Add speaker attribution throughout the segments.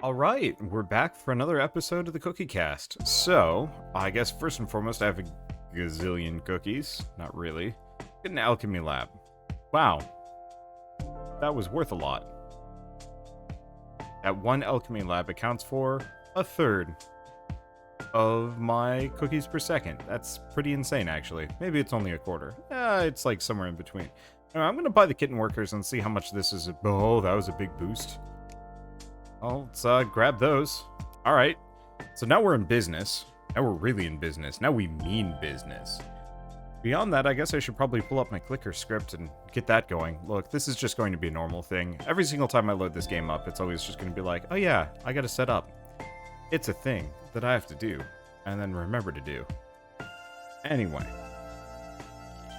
Speaker 1: All right, we're back for another episode of the Cookie Cast. So, I guess first and foremost, I have a gazillion cookies. Not really. Get an alchemy lab. Wow, that was worth a lot. That one alchemy lab accounts for a third of my cookies per second. That's pretty insane, actually. Maybe it's only a quarter. It's like somewhere in between. I'm gonna buy the kitten workers and see how much this is. Oh, that was a big boost. Well, let's grab those. All right. So now we're in business. Now we're really in business. Now we mean business. Beyond that, I guess I should probably pull up my clicker script and get that going. Look, this is just going to be a normal thing. Every single time I load this game up, it's always just going to be like, oh yeah, I got to set up. It's a thing that I have to do and then remember to do. Anyway.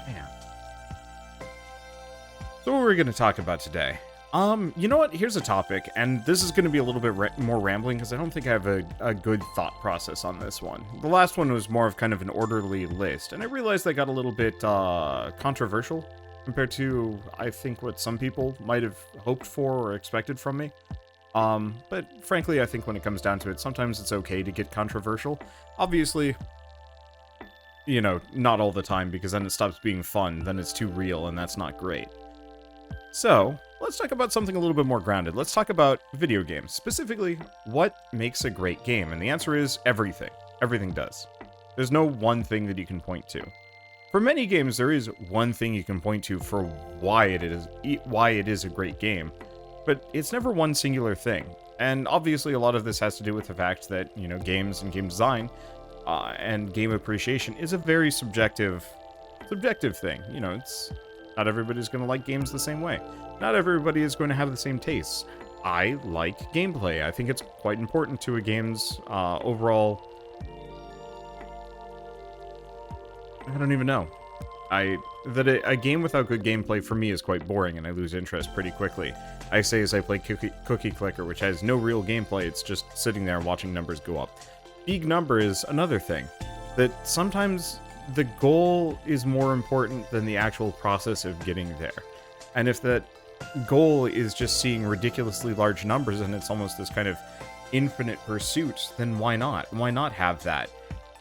Speaker 1: Man. So what we're going to talk about today. You know what? Here's a topic, and this is going to be a little bit more rambling because I don't think I have a good thought process on this one. The last one was more of kind of an orderly list, and I realized that got a little bit controversial compared to, I think, what some people might have hoped for or expected from me. But frankly, I think when it comes down to it, sometimes it's okay to get controversial. Obviously, you know, not all the time, because then it stops being fun, then it's too real, and that's not great. So, let's talk about something a little bit more grounded. Let's talk about video games. Specifically, what makes a great game? And the answer is everything. Everything does. There's no one thing that you can point to. For many games, there is one thing you can point to for why it is a great game, but it's never one singular thing. And obviously, a lot of this has to do with the fact that, you know, games and game design and game appreciation is a very subjective thing. You know, it's not everybody's going to like games the same way. Not everybody is going to have the same tastes. I like gameplay. I think it's quite important to a game's overall... I don't even know. A game without good gameplay for me is quite boring, and I lose interest pretty quickly. I say as I play Cookie Clicker, which has no real gameplay, it's just sitting there watching numbers go up. Big number is another thing. That sometimes the goal is more important than the actual process of getting there. And if that goal is just seeing ridiculously large numbers and it's almost this kind of infinite pursuit, then why not? Why not have that?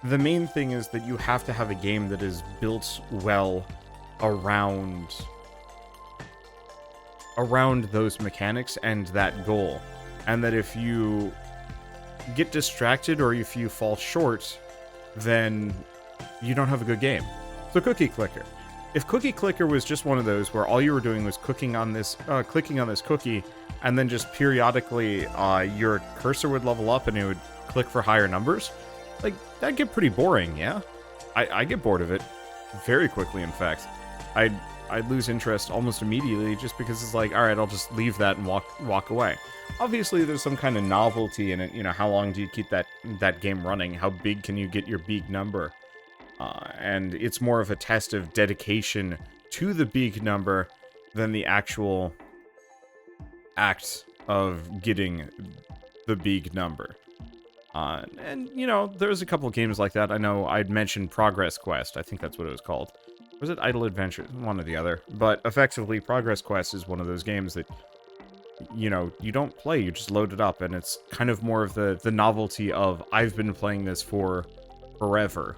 Speaker 1: The main thing is that you have to have a game that is built well around those mechanics and that goal. And that if you get distracted or if you fall short, then you don't have a good game. So Cookie Clicker. If Cookie Clicker was just one of those where all you were doing was clicking on this cookie, and then just periodically your cursor would level up and it would click for higher numbers, like, that'd get pretty boring, yeah? I get bored of it very quickly, in fact. I'd lose interest almost immediately just because it's like, alright, I'll just leave that and walk away. Obviously, there's some kind of novelty in it. You know, how long do you keep that game running? How big can you get your big number? And it's more of a test of dedication to the big number than the actual act of getting the big number. And, you know, there's a couple of games like that. I know I'd mentioned Progress Quest. I think that's what it was called. Or was it Idle Adventure? One or the other. But effectively, Progress Quest is one of those games that, you know, you don't play. You just load it up. And it's kind of more of the novelty of, I've been playing this for forever.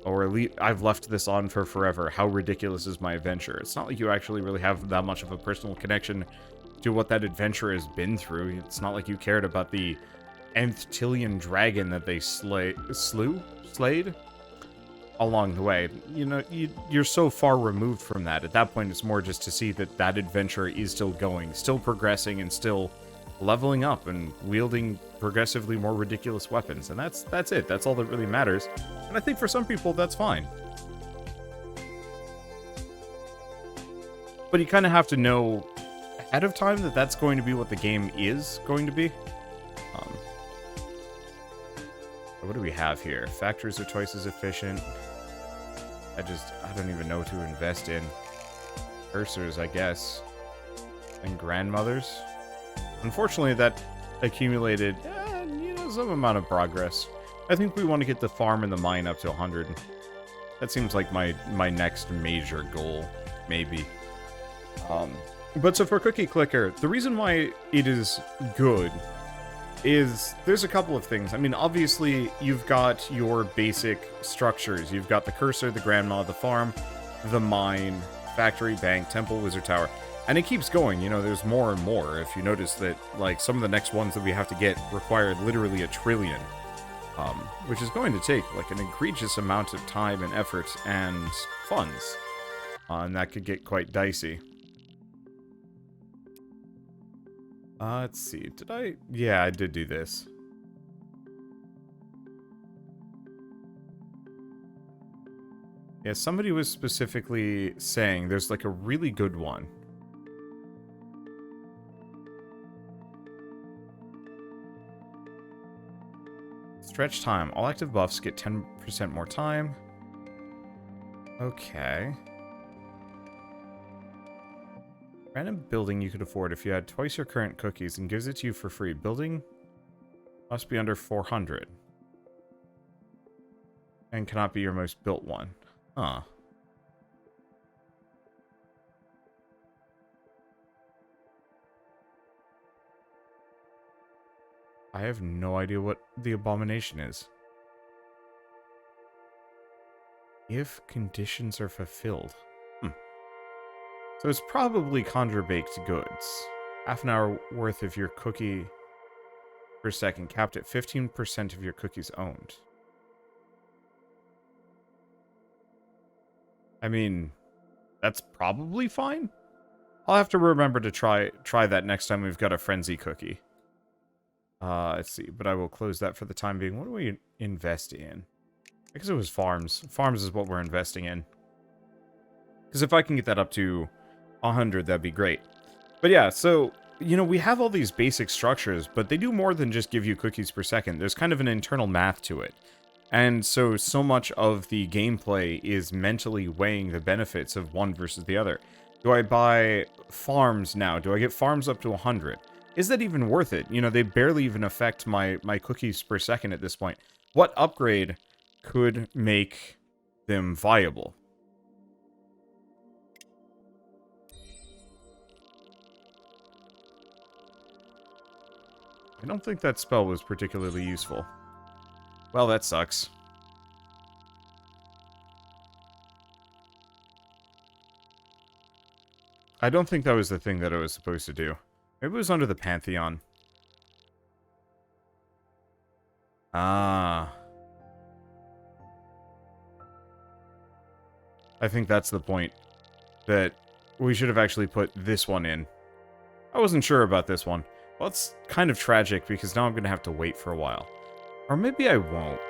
Speaker 1: Or at least I've left this on for forever. How ridiculous is my adventure? It's not like you actually really have that much of a personal connection to what that adventure has been through. It's not like you cared about the nth tillion dragon that they slayed along the way. You know, you're so far removed from that. At that point, it's more just to see that that adventure is still going, still progressing, and still leveling up and wielding progressively more ridiculous weapons. And that's it. That's all that really matters. And I think for some people, that's fine. But you kind of have to know ahead of time that that's going to be what the game is going to be. What do we have here? Factories are twice as efficient. I don't even know what to invest in. Cursors, I guess. And grandmothers. Unfortunately, that accumulated, you know, some amount of progress. I think we want to get the farm and the mine up to 100. That seems like my next major goal, maybe. But so for Cookie Clicker, the reason why it is good is there's a couple of things. I mean, obviously, you've got your basic structures. You've got the cursor, the grandma, the farm, the mine, factory, bank, temple, wizard tower. And it keeps going, you know, there's more and more. If you notice that, like, some of the next ones that we have to get require literally 1 trillion. Which is going to take, like, an egregious amount of time and effort and funds. And that could get quite dicey. Let's see, did I? Yeah, I did do this. Yeah, somebody was specifically saying there's, like, a really good one. Stretch time. All active buffs get 10% more time. Okay. Random building you could afford if you had twice your current cookies and gives it to you for free. Building must be under 400. And cannot be your most built one. Huh. I have no idea what the abomination is. If conditions are fulfilled. So it's probably conjure baked goods. Half an hour worth of your cookie per second, capped at 15% of your cookies owned. I mean, that's probably fine. I'll have to remember to try that next time we've got a frenzy cookie. Let's see, but I will close that for the time being. What do we invest in? I guess it was farms. Farms is what we're investing in. Because if I can get that up to 100, that'd be great. But yeah, so, you know, we have all these basic structures, but they do more than just give you cookies per second. There's kind of an internal math to it. And so much of the gameplay is mentally weighing the benefits of one versus the other. Do I buy farms now? Do I get farms up to 100? Is that even worth it? You know, they barely even affect my cookies per second at this point. What upgrade could make them viable? I don't think that spell was particularly useful. Well, that sucks. I don't think that was the thing that I was supposed to do. Maybe it was under the Pantheon. Ah. I think that's the point. That we should have actually put this one in. I wasn't sure about this one. Well, it's kind of tragic because now I'm going to have to wait for a while. Or maybe I won't.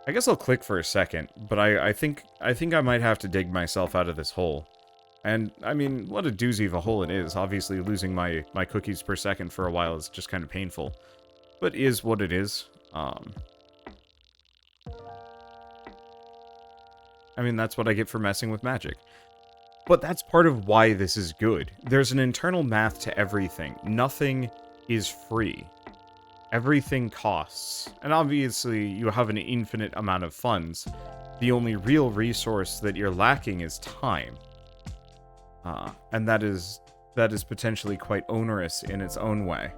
Speaker 1: I guess I'll click for a second, but I think I might have to dig myself out of this hole. And, I mean, what a doozy of a hole it is. Obviously, losing my cookies per second for a while is just kind of painful. But is what it is. I mean, that's what I get for messing with magic. But that's part of why this is good. There's an internal math to everything. Nothing is free. Everything costs. And obviously, you have an infinite amount of funds. The only real resource that you're lacking is time. And that is potentially quite onerous in its own way.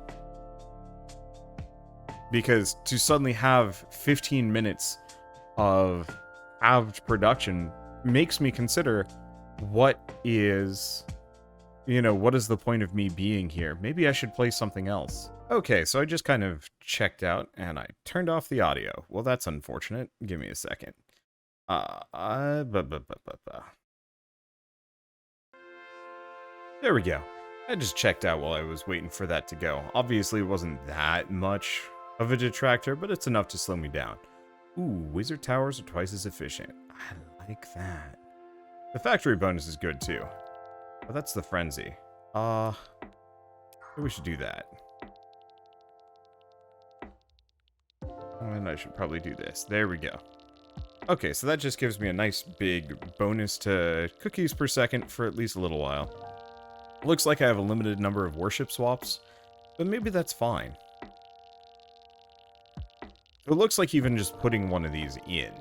Speaker 1: Because to suddenly have 15 minutes of halved production makes me consider what is the point of me being here? Maybe I should play something else. Okay, so I just kind of checked out and I turned off the audio. Well, that's unfortunate. Give me a second. There we go. I just checked out while I was waiting for that to go. Obviously, it wasn't that much of a detractor, but it's enough to slow me down. Ooh, wizard towers are twice as efficient. I like that. The factory bonus is good, too. But that's the frenzy. Maybe we should do that. And I should probably do this. There we go. Okay, so that just gives me a nice big bonus to cookies per second for at least a little while. Looks like I have a limited number of worship swaps, but maybe that's fine. It looks like even just putting one of these in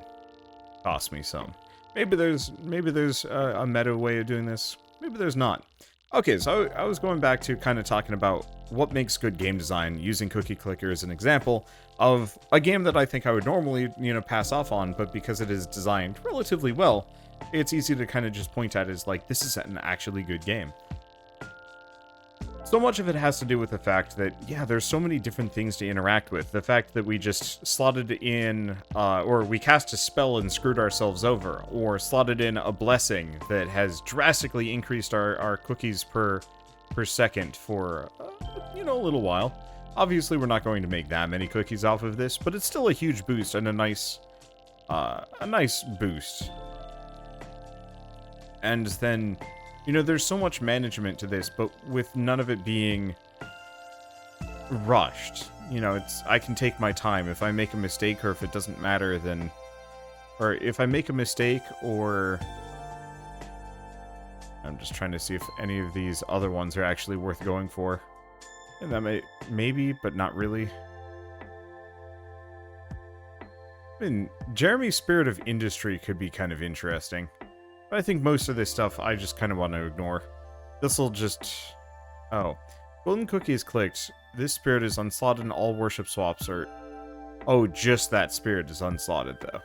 Speaker 1: cost me some. Maybe there's a meta way of doing this. Maybe there's not. Okay, so I was going back to kind of talking about what makes good game design, using Cookie Clicker as an example of a game that I think I would normally, pass off on, but because it is designed relatively well, it's easy to kind of just point at as like, this is an actually good game. So much of it has to do with the fact that, yeah, there's so many different things to interact with. The fact that we just slotted in, or we cast a spell and screwed ourselves over, or slotted in a blessing that has drastically increased our cookies per second for, a little while. Obviously, we're not going to make that many cookies off of this, but it's still a huge boost and a nice boost. And then, there's so much management to this, but with none of it being rushed. I can take my time. If I make a mistake or if it doesn't matter, then... Or if I make a mistake or... I'm just trying to see if any of these other ones are actually worth going for. And that maybe, but not really. I mean, Jeremy's Spirit of Industry could be kind of interesting. But I think most of this stuff I just kind of want to ignore. This'll just... Oh. Golden Cookie is clicked. This spirit is unslotted and all worship swaps are... Oh, just that spirit is unslotted, though.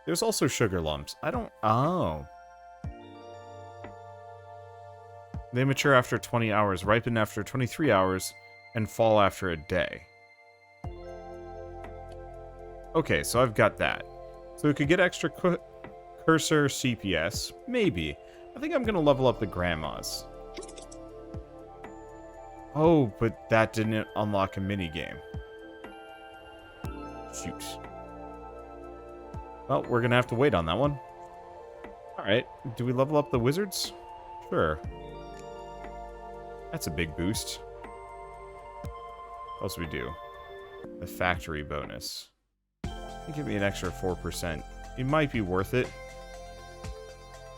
Speaker 1: There's also sugar lumps. I don't... Oh. They mature after 20 hours, ripen after 23 hours, and fall after a day. Okay, so I've got that. So we could get extra cursor CPS. Maybe. I think I'm going to level up the grandmas. Oh, but that didn't unlock a minigame. Shoot. Well, we're going to have to wait on that one. Alright, do we level up the wizards? Sure. That's a big boost. What else do we do? The factory bonus. Give me an extra 4%. It might be worth it.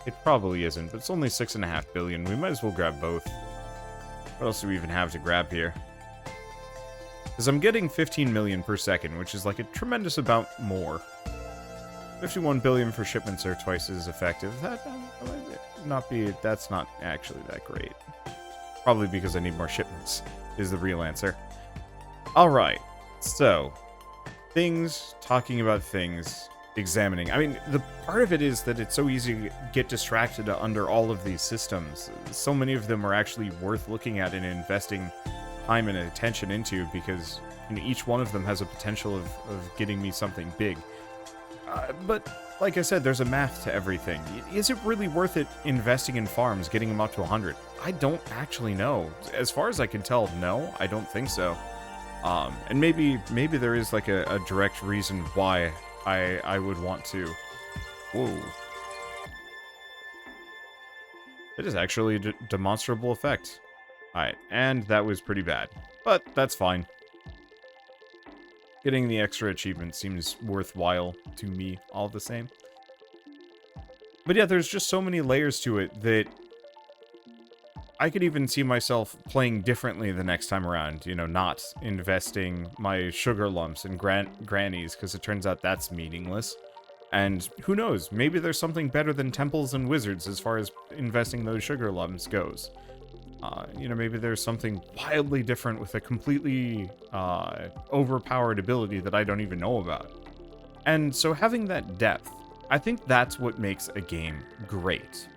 Speaker 1: It probably isn't, but it's only 6.5 billion. We might as well grab both. What else do we even have to grab here? Because I'm getting 15 million per second, which is like a tremendous amount more. 51 billion for shipments are twice as effective. That might not be... That's not actually that great. Probably because I need more shipments, is the real answer. Alright, so... Things, talking about things, examining. I mean, the part of it is that it's so easy to get distracted under all of these systems. So many of them are actually worth looking at and investing time and attention into because each one of them has a potential of getting me something big. But, like I said, there's a math to everything. Is it really worth it investing in farms, getting them up to 100? I don't actually know. As far as I can tell, no, I don't think so. And maybe there is like a direct reason why I would want to. Whoa. It is actually a demonstrable effect. Alright, and that was pretty bad. But that's fine. Getting the extra achievement seems worthwhile to me all the same. But yeah, there's just so many layers to it that I could even see myself playing differently the next time around, not investing my sugar lumps in grannies, because it turns out that's meaningless. And who knows, maybe there's something better than temples and wizards as far as investing those sugar lumps goes. Maybe there's something wildly different with a completely overpowered ability that I don't even know about. And so having that depth, I think that's what makes a game great.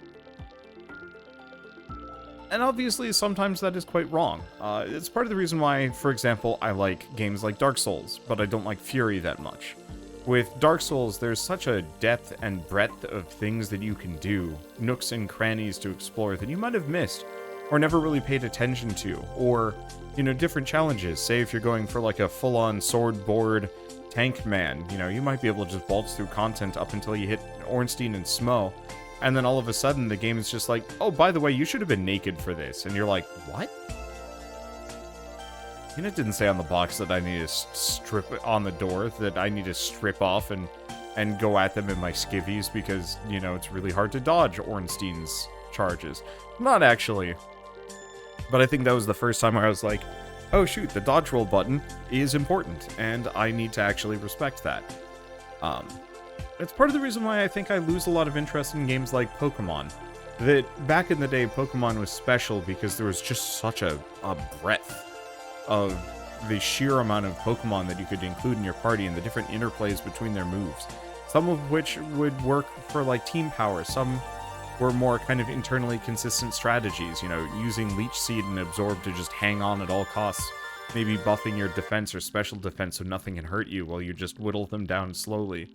Speaker 1: And obviously, sometimes that is quite wrong. It's part of the reason why, for example, I like games like Dark Souls, but I don't like Fury that much. With Dark Souls, there's such a depth and breadth of things that you can do, nooks and crannies to explore that you might have missed, or never really paid attention to, or, different challenges. Say if you're going for like a full-on sword board tank man, you might be able to just waltz through content up until you hit Ornstein and Smo, and then all of a sudden the game is just like, oh, by the way, you should have been naked for this. And you're like, what? It didn't say on the box that I need to strip on the door, that I need to strip off and go at them in my skivvies because, it's really hard to dodge Ornstein's charges. Not actually. But I think that was the first time where I was like, oh shoot, the dodge roll button is important, and I need to actually respect that. It's part of the reason why I think I lose a lot of interest in games like Pokemon. that back in the day, Pokemon was special because there was just such a breadth of the sheer amount of Pokemon that you could include in your party and the different interplays between their moves. Some of which would work for like team power, some were more kind of internally consistent strategies, you know, using Leech Seed and Absorb to just hang on at all costs, maybe buffing your defense or special defense so nothing can hurt you while you just whittle them down slowly,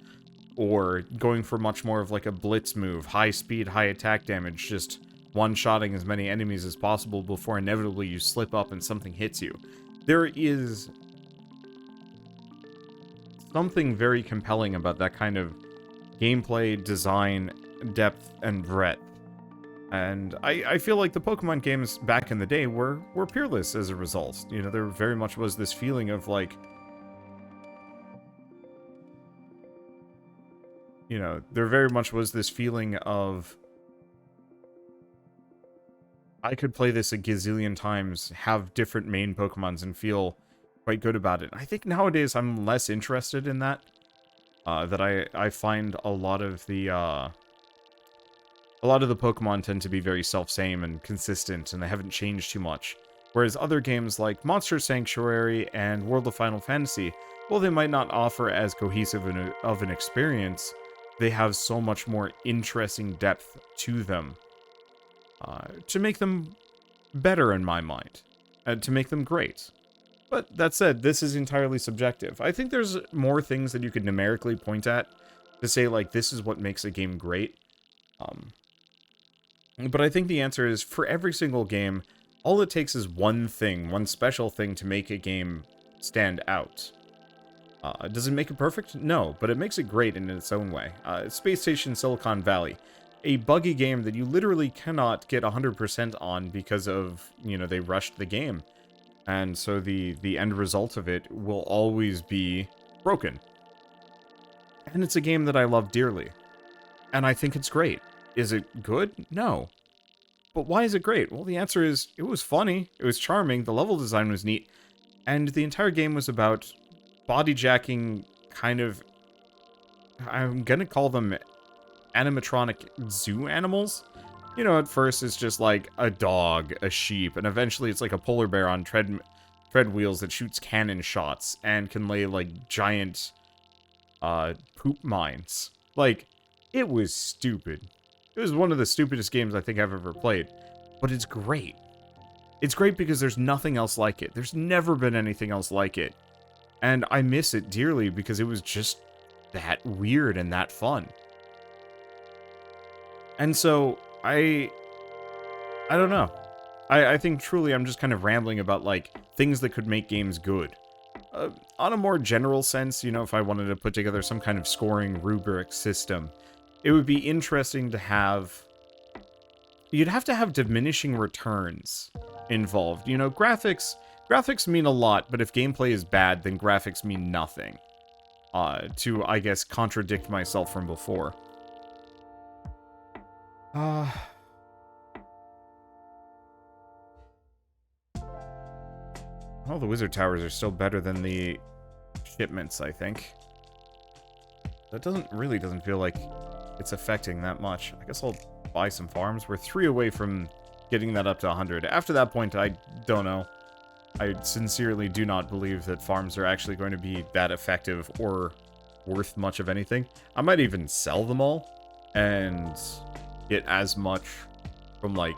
Speaker 1: or going for much more of like a blitz move, high speed, high attack damage, just one-shotting as many enemies as possible before inevitably you slip up and something hits you. There is something very compelling about that kind of gameplay, design, depth, and breadth. And I feel like the Pokemon games back in the day were peerless as a result. You know, there very much was this feeling of like, you know, there very much was this feeling of, I could play this a gazillion times, have different main Pokemons, and feel quite good about it. I think nowadays I'm less interested in that. That I find a lot of the Pokemon tend to be very self-same and consistent, and they haven't changed too much. Whereas other games like Monster Sanctuary and World of Final Fantasy, while they might not offer as cohesive of an experience, they have so much more interesting depth to them to make them better in my mind, and to make them great. But that said, this is entirely subjective. I think there's more things that you could numerically point at to say, like, this is what makes a game great. But I think the answer is, for every single game, all it takes is one thing, one special thing to make a game stand out. Does it make it perfect? No, but it makes it great in its own way. Space Station Silicon Valley. A buggy game that you literally cannot get 100% on because of, you know, they rushed the game. And so the end result of it will always be broken. And it's a game that I love dearly. And I think it's great. Is it good? No. But why is it great? Well, the answer is, it was funny, it was charming, the level design was neat, and the entire game was about bodyjacking kind of, I'm gonna call them animatronic zoo animals. You know, at first it's just like a dog, a sheep, and eventually it's like a polar bear on tread wheels that shoots cannon shots and can lay like giant poop mines. Like, it was stupid. It was one of the stupidest games I think I've ever played, but it's great. It's great because there's nothing else like it. There's never been anything else like it. And I miss it dearly because it was just that weird and that fun. And so, I don't know. I think truly I'm just kind of rambling about, like, things that could make games good. On a more general sense, you know, if I wanted to put together some kind of scoring rubric system, it would be interesting to have... You'd have to have diminishing returns involved. You know, graphics mean a lot, but if gameplay is bad, then graphics mean nothing. To, I guess, contradict myself from before. Well, the wizard towers are still better than the shipments, I think. That really doesn't feel like it's affecting that much. I guess I'll buy some farms. We're 3 away from getting that up to 100. After that point, I don't know. I sincerely do not believe that farms are actually going to be that effective or worth much of anything. I might even sell them all and get as much from, like,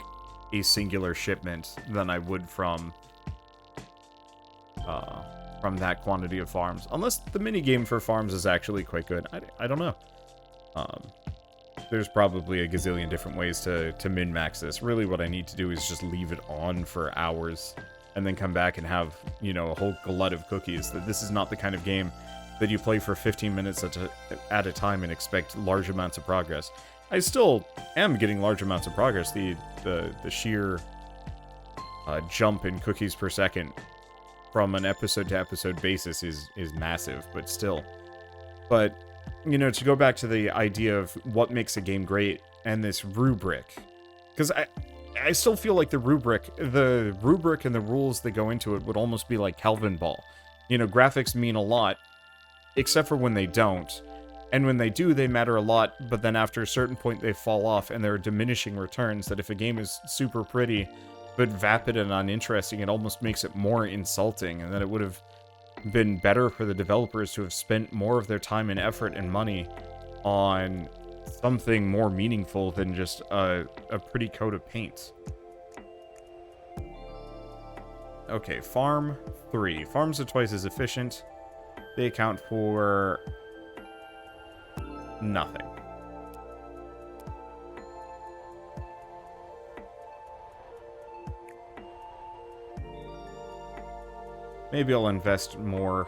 Speaker 1: a singular shipment than I would from that quantity of farms. Unless the minigame for farms is actually quite good. I don't know. There's probably a gazillion different ways to min-max this. Really what I need to do is just leave it on for hours and then come back and have, you know, a whole glut of cookies. That this is not the kind of game that you play for 15 minutes at a time and expect large amounts of progress. I still am getting large amounts of progress. The sheer jump in cookies per second from an episode-to-episode basis is massive, but still. But, you know, to go back to the idea of what makes a game great and this rubric, because I still feel like the rubric and the rules that go into it would almost be like Calvin Ball. You know, graphics mean a lot, except for when they don't, And when they do, they matter a lot, but then after a certain point they fall off, and there are diminishing returns that if a game is super pretty, but vapid and uninteresting, it almost makes it more insulting, and that it would have been better for the developers to have spent more of their time and effort and money on something more meaningful than just a pretty coat of paint. Okay, farm 3. Farms are twice as efficient. They account for nothing. Maybe I'll invest more,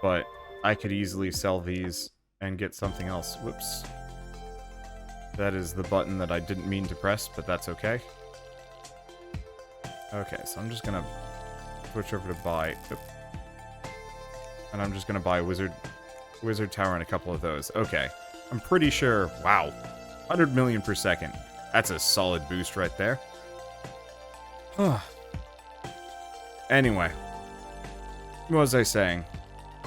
Speaker 1: but I could easily sell these and get something else. Whoops. That is the button that I didn't mean to press, but that's okay. Okay, so I'm just gonna switch over to buy. And I'm just gonna buy Wizard Tower and a couple of those. Okay. I'm pretty sure. Wow. 100 million per second. That's a solid boost right there. Anyway. What was I saying?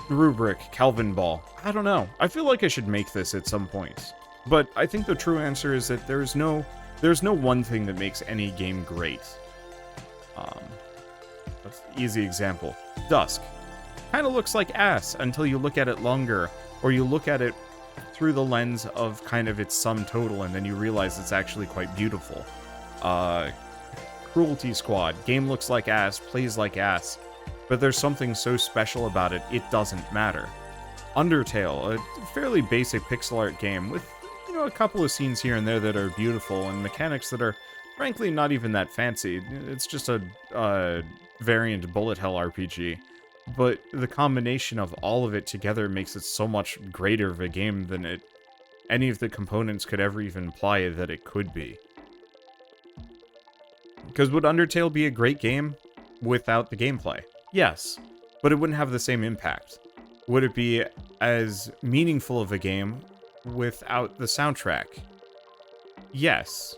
Speaker 1: Rubric, Calvin Ball. I don't know. I feel like I should make this at some point. But I think the true answer is that there's no one thing that makes any game great. That's an easy example. Dusk. Kind of looks like ass until you look at it longer, or you look at it through the lens of kind of its sum total, and then you realize it's actually quite beautiful. Cruelty Squad. Game looks like ass, plays like ass, but there's something so special about it, it doesn't matter. Undertale, a fairly basic pixel art game with, you know, a couple of scenes here and there that are beautiful, and mechanics that are, frankly, not even that fancy. It's just a variant bullet hell RPG. But the combination of all of it together makes it so much greater of a game than any of the components could ever even imply that it could be. Because would Undertale be a great game without the gameplay? Yes, but it wouldn't have the same impact. Would it be as meaningful of a game without the soundtrack? Yes,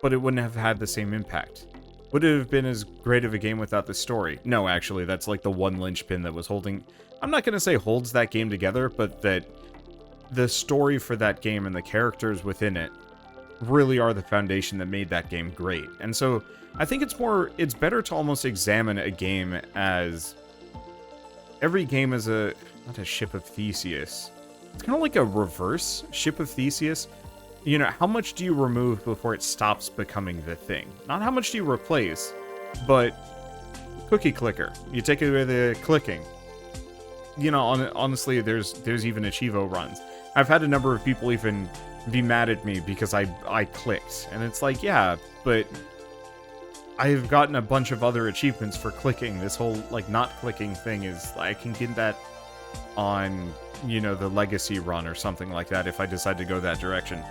Speaker 1: but it wouldn't have had the same impact. Would it have been as great of a game without the story? No, actually, that's like the one linchpin that was holding... I'm not going to say holds that game together, but that the story for that game and the characters within it really are the foundation that made that game great. And so, I think it's better to almost examine a game as... Every game is not a ship of Theseus. It's kind of like a reverse ship of Theseus. You know, how much do you remove before it stops becoming the thing? Not how much do you replace, but cookie clicker. You take away the clicking. You know, honestly, there's even Achivo runs. I've had a number of people even be mad at me because I clicked. And it's like, yeah, but I've gotten a bunch of other achievements for clicking. This whole, like, not clicking thing is, I can get that on, you know, the Legacy run or something like that if I decide to go that direction.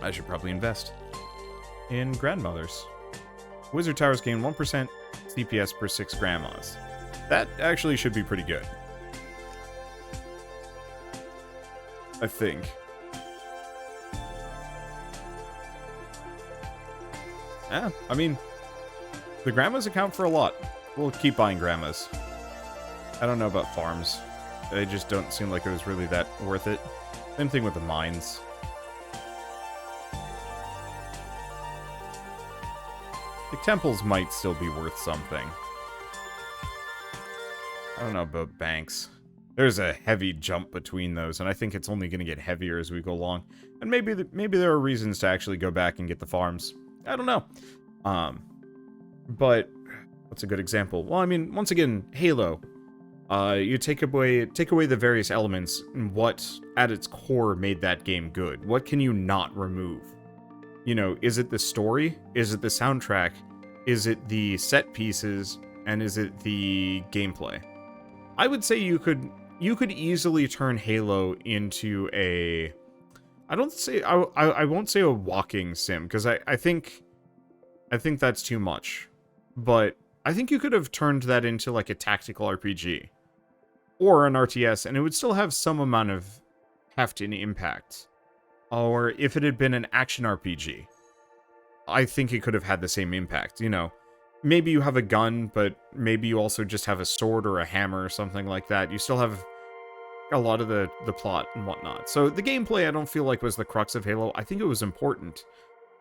Speaker 1: I should probably invest in grandmothers. Wizard Towers gain 1% CPS per 6 grandmas. That actually should be pretty good. I think. Yeah, I mean, the grandmas account for a lot. We'll keep buying grandmas. I don't know about farms. They just don't seem like it was really that worth it. Same thing with the mines. The temples might still be worth something. I don't know about banks. There's a heavy jump between those, and I think it's only going to get heavier as we go along. And maybe there are reasons to actually go back and get the farms. I don't know. But what's a good example? Well, I mean, once again, Halo. You take away the various elements and what at its core made that game good. What can you not remove? You know, is it the story? Is it the soundtrack? Is it the set pieces? And is it the gameplay? I would say you could easily turn Halo into a... I won't say a walking sim, because I think that's too much. But I think you could have turned that into like a tactical RPG. Or an RTS, and it would still have some amount of heft and impact. Or if it had been an action RPG, I think it could have had the same impact, you know. Maybe you have a gun, but maybe you also just have a sword or a hammer or something like that. You still have a lot of the plot and whatnot. So the gameplay I don't feel like was the crux of Halo. I think it was important.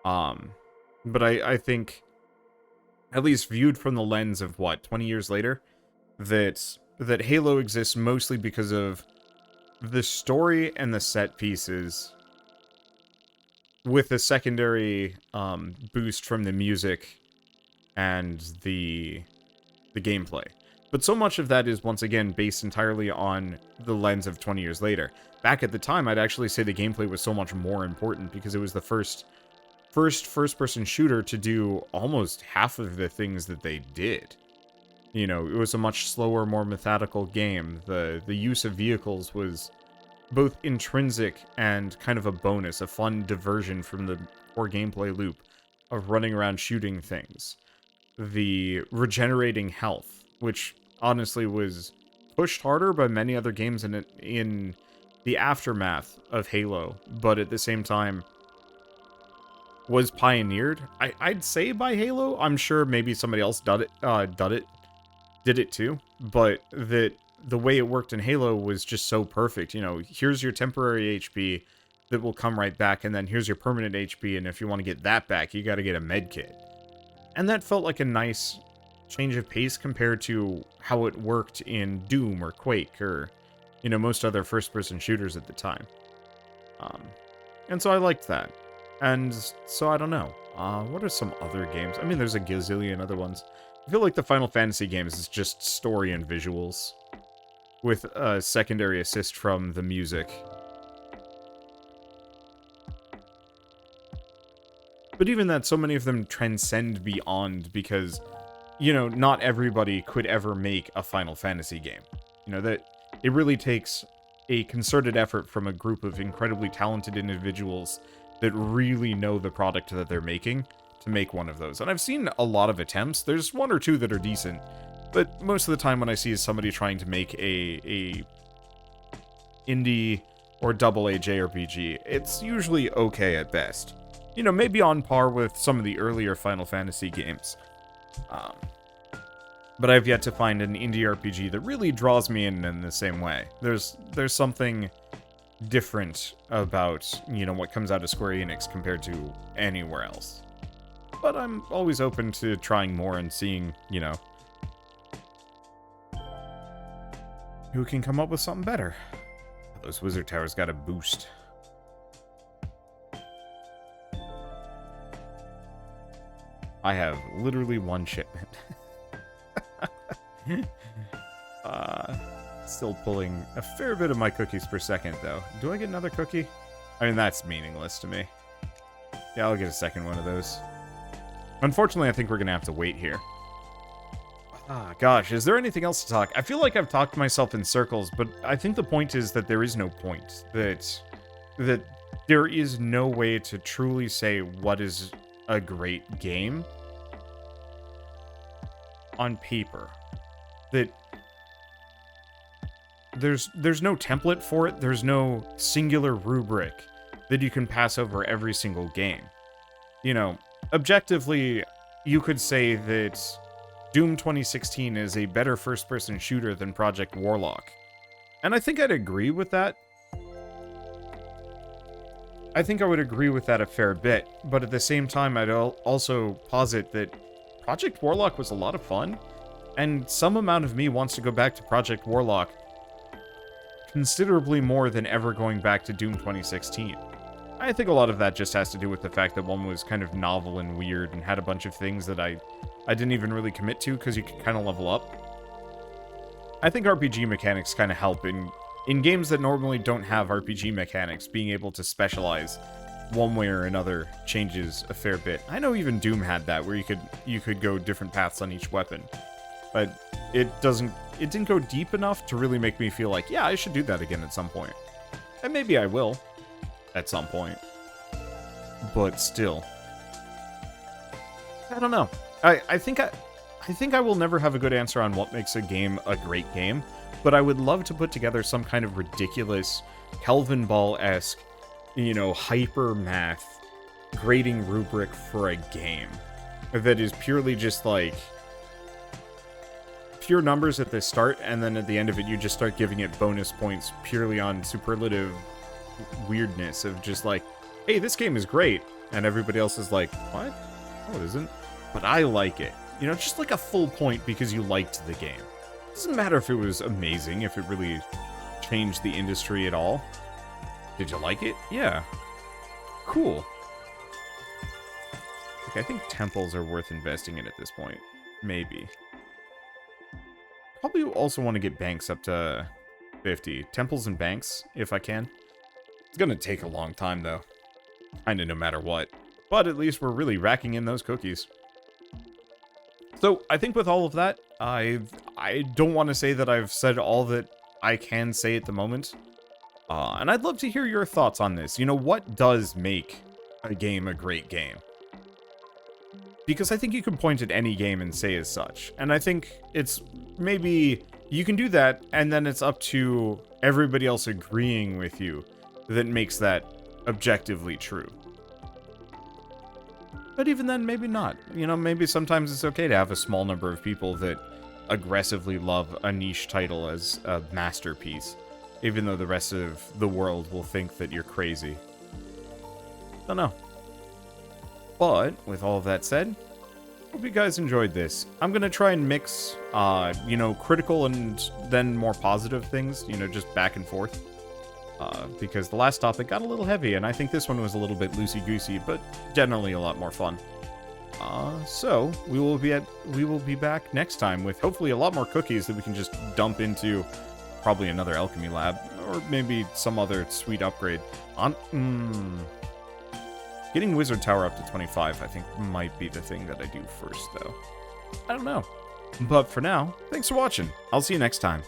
Speaker 1: But I think, at least viewed from the lens of 20 years later, that Halo exists mostly because of the story and the set pieces, with a secondary boost from the music and the gameplay. But so much of that is, once again, based entirely on the lens of 20 years later. Back at the time, I'd actually say the gameplay was so much more important because it was the first first-person shooter to do almost half of the things that they did. You know, it was a much slower, more methodical game. The use of vehicles was both intrinsic and kind of a bonus, a fun diversion from the core gameplay loop of running around shooting things. The regenerating health, which honestly was pushed harder by many other games in the aftermath of Halo, but at the same time was pioneered, I'd say, by Halo. I'm sure maybe somebody else did it too, but the way it worked in Halo was just so perfect. You know, here's your temporary HP that will come right back, and then here's your permanent HP, and if you want to get that back, you got to get a med kit. And that felt like a nice change of pace compared to how it worked in Doom or Quake or, you know, most other first-person shooters at the time. And so I liked that. And so I don't know. What are some other games? I mean, there's a gazillion other ones. I feel like the Final Fantasy games is just story and visuals, with a secondary assist from the music. But even that, so many of them transcend beyond, because, you know, not everybody could ever make a Final Fantasy game. You know, that it really takes a concerted effort from a group of incredibly talented individuals that really know the product that they're making to make one of those. And I've seen a lot of attempts. There's one or two that are decent, but most of the time when I see somebody trying to make a indie or AA JRPG, it's usually okay at best. You know, maybe on par with some of the earlier Final Fantasy games. But I've yet to find an indie RPG that really draws me in the same way. There's something different about, you know, what comes out of Square Enix compared to anywhere else. But I'm always open to trying more and seeing, you know, who can come up with something better. Those wizard towers got a boost. I have literally one shipment. Still pulling a fair bit of my cookies per second, though. Do I get another cookie? I mean, that's meaningless to me. Yeah, I'll get a second one of those. Unfortunately, I think we're gonna have to wait here. Gosh, is there anything else to talk? I feel like I've talked myself in circles, but I think the point is that there is no point. That there is no way to truly say what is a great game on paper. That there's no template for it. There's no singular rubric that you can pass over every single game. You know, objectively, you could say that Doom 2016 is a better first-person shooter than Project Warlock. And I think I'd agree with that. I think I would agree with that a fair bit, but at the same time, I'd also posit that Project Warlock was a lot of fun, and some amount of me wants to go back to Project Warlock considerably more than ever going back to Doom 2016. I think a lot of that just has to do with the fact that one was kind of novel and weird and had a bunch of things that I didn't even really commit to because you could kind of level up. I think RPG mechanics kind of help in games that normally don't have RPG mechanics. Being able to specialize one way or another changes a fair bit. I know even Doom had that, where you could go different paths on each weapon, but it didn't go deep enough to really make me feel like, yeah, I should do that again at some point. And maybe I will at some point, but still, I don't know. I think I will never have a good answer on what makes a game a great game, but I would love to put together some kind of ridiculous Kelvin Ball-esque, you know, hyper math grading rubric for a game that is purely just like pure numbers at the start, and then at the end of it, you just start giving it bonus points purely on superlative weirdness of just like, hey, this game is great, and everybody else is like, what? No, it isn't. But I like it. You know, just like a full point because you liked the game. Doesn't matter if it was amazing, if it really changed the industry at all. Did you like it? Yeah. Cool. Okay, I think temples are worth investing in at this point. Maybe. Probably also want to get banks up to 50. Temples and banks, if I can. It's gonna take a long time, though. Kinda no matter what. But at least we're really racking in those cookies. So, I think with all of that, I don't want to say that I've said all that I can say at the moment. And I'd love to hear your thoughts on this. You know, what does make a game a great game? Because I think you can point at any game and say as such. And I think it's maybe you can do that, and then it's up to everybody else agreeing with you that makes that objectively true. But even then, maybe not. You know, maybe sometimes it's okay to have a small number of people that aggressively love a niche title as a masterpiece, even though the rest of the world will think that you're crazy. Don't know. But, with all of that said, hope you guys enjoyed this. I'm gonna try and mix, you know, critical and then more positive things, you know, just back and forth. Because the last topic got a little heavy, and I think this one was a little bit loosey-goosey, but generally a lot more fun. So, we will be back next time with hopefully a lot more cookies that we can just dump into probably another alchemy lab, or maybe some other sweet upgrade. Getting Wizard Tower up to 25, I think, might be the thing that I do first, though. I don't know. But for now, thanks for watching. I'll see you next time.